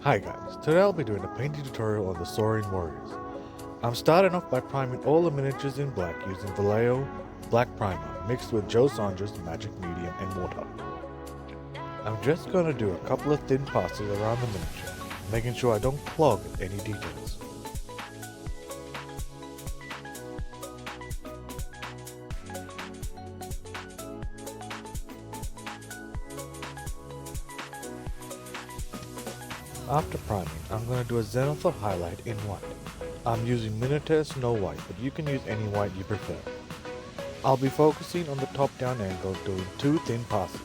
Hi guys, today I'll be doing a painting tutorial on the Saurian warriors. I'm starting off by priming all the miniatures in black using Vallejo black primer mixed with Joe Saunders magic medium and water. I'm just going to do a couple of thin passes around the miniature, making sure I don't clog any details. After priming, I'm going to do a zenithal highlight in white. I'm using Minotaur Snow White, but you can use any white you prefer. I'll be focusing on the top down angle doing 2 thin passes.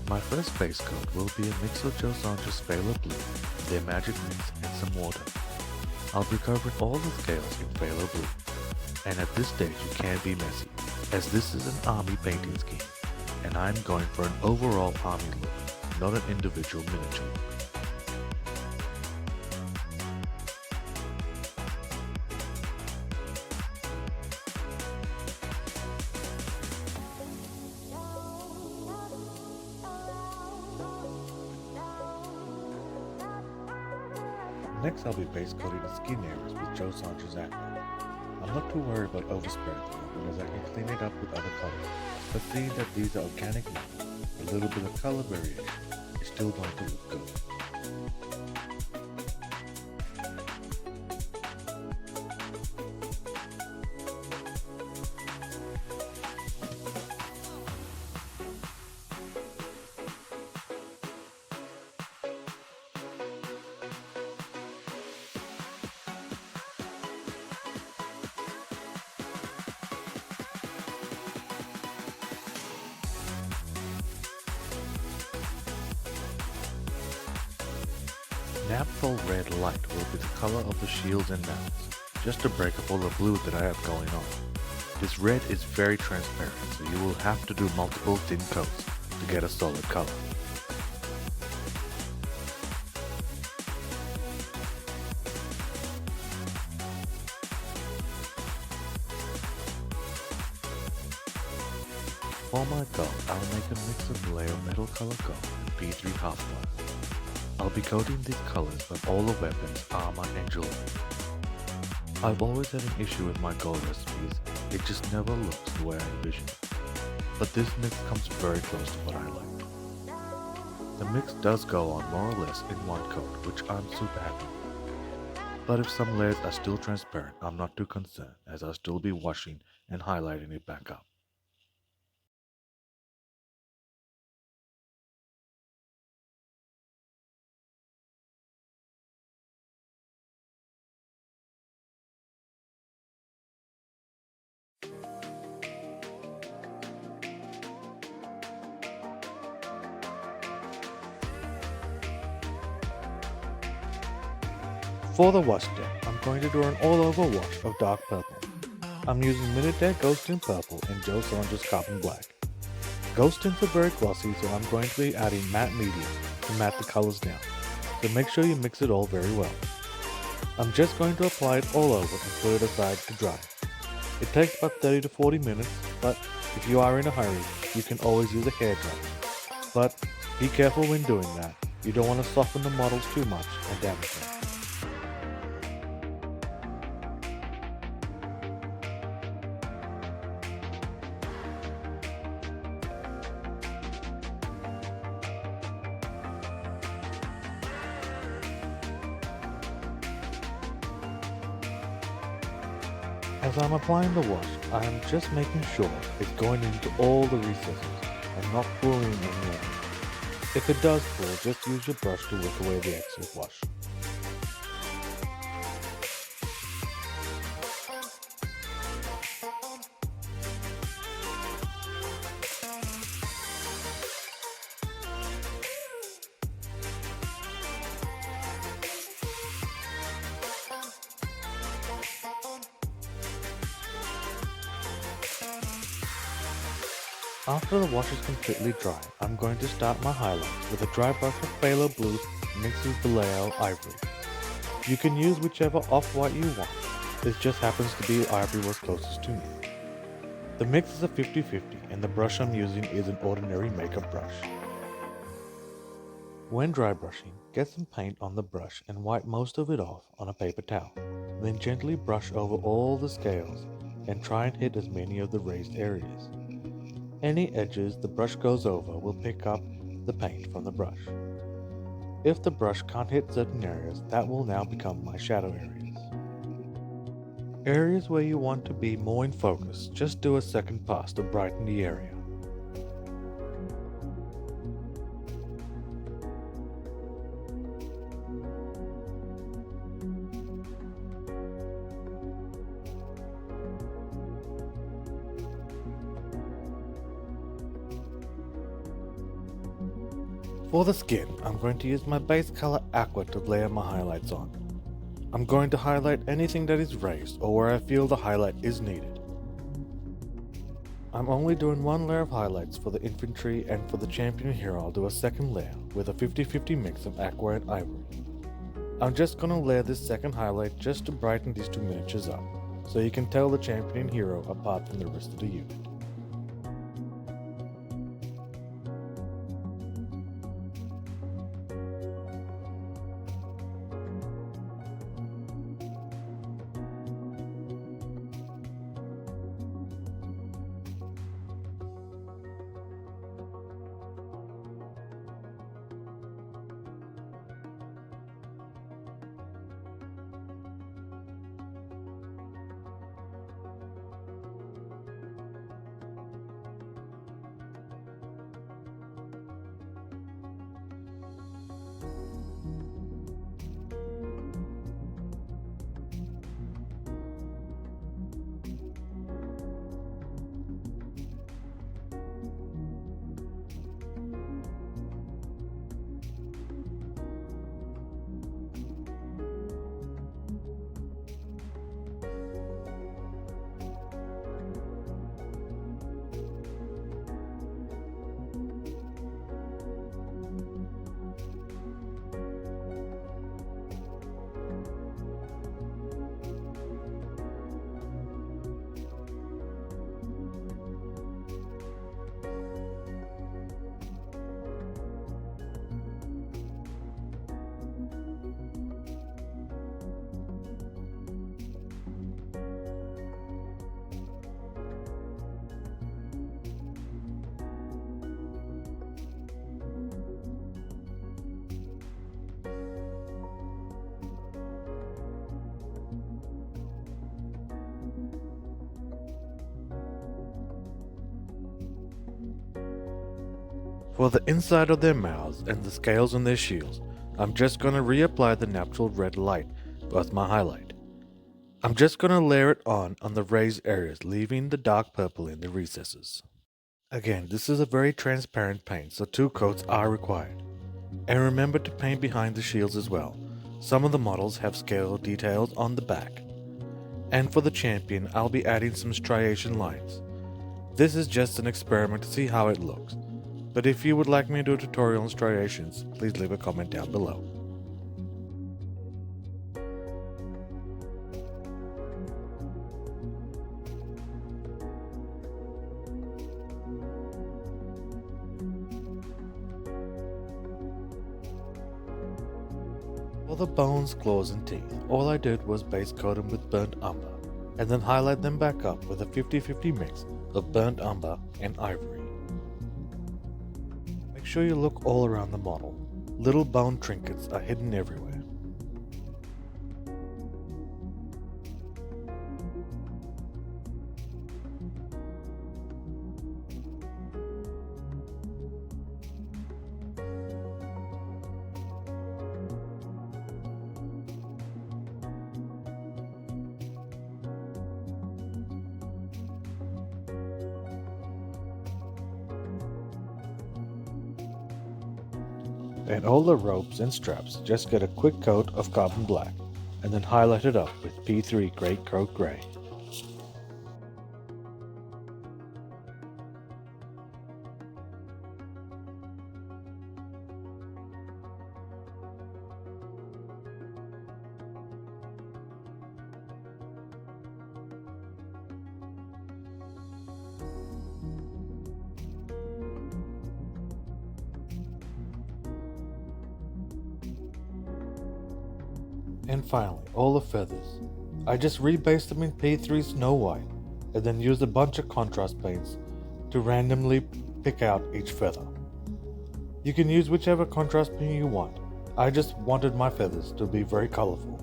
My first base coat will be a mix of Joe Saunders Phthalo Blue, their magic mix and some water. I'll be covering all the scales in Phthalo Blue. And at this stage you can't be messy, as this is an army painting scheme, and I'm going for an overall army look, not an individual miniature. Next I'll be base coating the skin areas with Joe Saunders Aqua. I'm not too worried about overspreading them because I can clean it up with other colors, but seeing that these are organic now, a little bit of color variation is still going to look good. Naphtol Red Light will be the color of the shields and mounts, just to break up all the blue that I have going on. This red is very transparent, so you will have to do multiple thin coats to get a solid color. For my gold, I'll make a mix of Vallejo Metal Color Gold and P3 Half Blast. I'll be coating these colors on all the weapons, armor, and jewelry. I've always had an issue with my gold recipes, it just never looks the way I envision it. But this mix comes very close to what I like. The mix does go on more or less in one coat, which I'm super happy with. But if some layers are still transparent, I'm not too concerned, as I'll still be washing and highlighting it back up. For the wash step, I'm going to do an all-over wash of dark purple. I'm using Minotaur Ghost Tint Purple and Joe Saunders Carbon Black. Ghost tints are very glossy, so I'm going to be adding matte medium to matte the colors down, so make sure you mix it all very well. I'm just going to apply it all over and put it aside to dry. It takes about 30 to 40 minutes, but if you are in a hurry, you can always use a hairdryer. But be careful when doing that, you don't want to soften the models too much and damage them. As I'm applying the wash, I am just making sure it's going into all the recesses and not pooling anywhere. If it does pool, just use your brush to wick away the excess wash. After the wash is completely dry, I'm going to start my highlights with a dry brush of phthalo blue mixed with Vallejo ivory. You can use whichever off-white you want, this just happens to be ivory was closest to me. The mix is a 50-50 and the brush I'm using is an ordinary makeup brush. When dry brushing, get some paint on the brush and wipe most of it off on a paper towel. Then gently brush over all the scales and try and hit as many of the raised areas. Any edges the brush goes over will pick up the paint from the brush. If the brush can't hit certain areas, that will now become my shadow areas. Areas where you want to be more in focus, just do a second pass to brighten the area. For the skin, I'm going to use my base color Aqua to layer my highlights on. I'm going to highlight anything that is raised or where I feel the highlight is needed. I'm only doing one layer of highlights for the infantry, and for the champion hero I'll do a second layer with a 50-50 mix of Aqua and Ivory. I'm just going to layer this second highlight just to brighten these two miniatures up, so you can tell the champion hero apart from the rest of the unit. For the inside of their mouths and the scales on their shields, I'm just going to reapply the natural red light as my highlight. I'm just going to layer it on the raised areas, leaving the dark purple in the recesses. Again, this is a very transparent paint, so 2 coats are required. And remember to paint behind the shields as well. Some of the models have scale details on the back. And for the champion, I'll be adding some striation lines. This is just an experiment to see how it looks. But if you would like me to do a tutorial on striations, please leave a comment down below. For the bones, claws and teeth, all I did was base coat them with burnt umber, and then highlight them back up with a 50-50 mix of burnt umber and ivory. Make sure you look all around the model. Little bone trinkets are hidden everywhere. And all the ropes and straps, just get a quick coat of carbon black and then highlight it up with P3 Great Coat Gray. And finally, all the feathers. I just rebased them in P3 Snow White, and then used a bunch of contrast paints to randomly pick out each feather. You can use whichever contrast paint you want. I just wanted my feathers to be very colorful.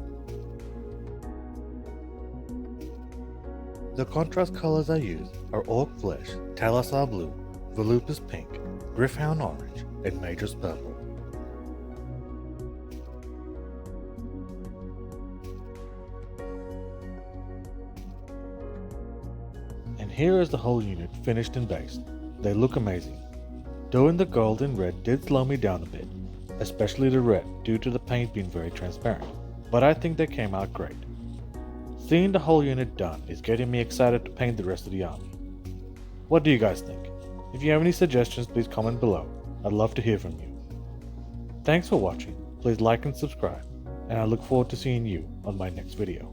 The contrast colors I use are Orc Flesh, Talasar Blue, Volupus Pink, Griffhound Orange, and Major's Purple. And here is the whole unit finished and based. They look amazing. Doing the gold and red did slow me down a bit, especially the red due to the paint being very transparent, but I think they came out great. Seeing the whole unit done is getting me excited to paint the rest of the army. What do you guys think? If you have any suggestions, please comment below. I'd love to hear from you. Thanks for watching. Please like and subscribe, and I look forward to seeing you on my next video.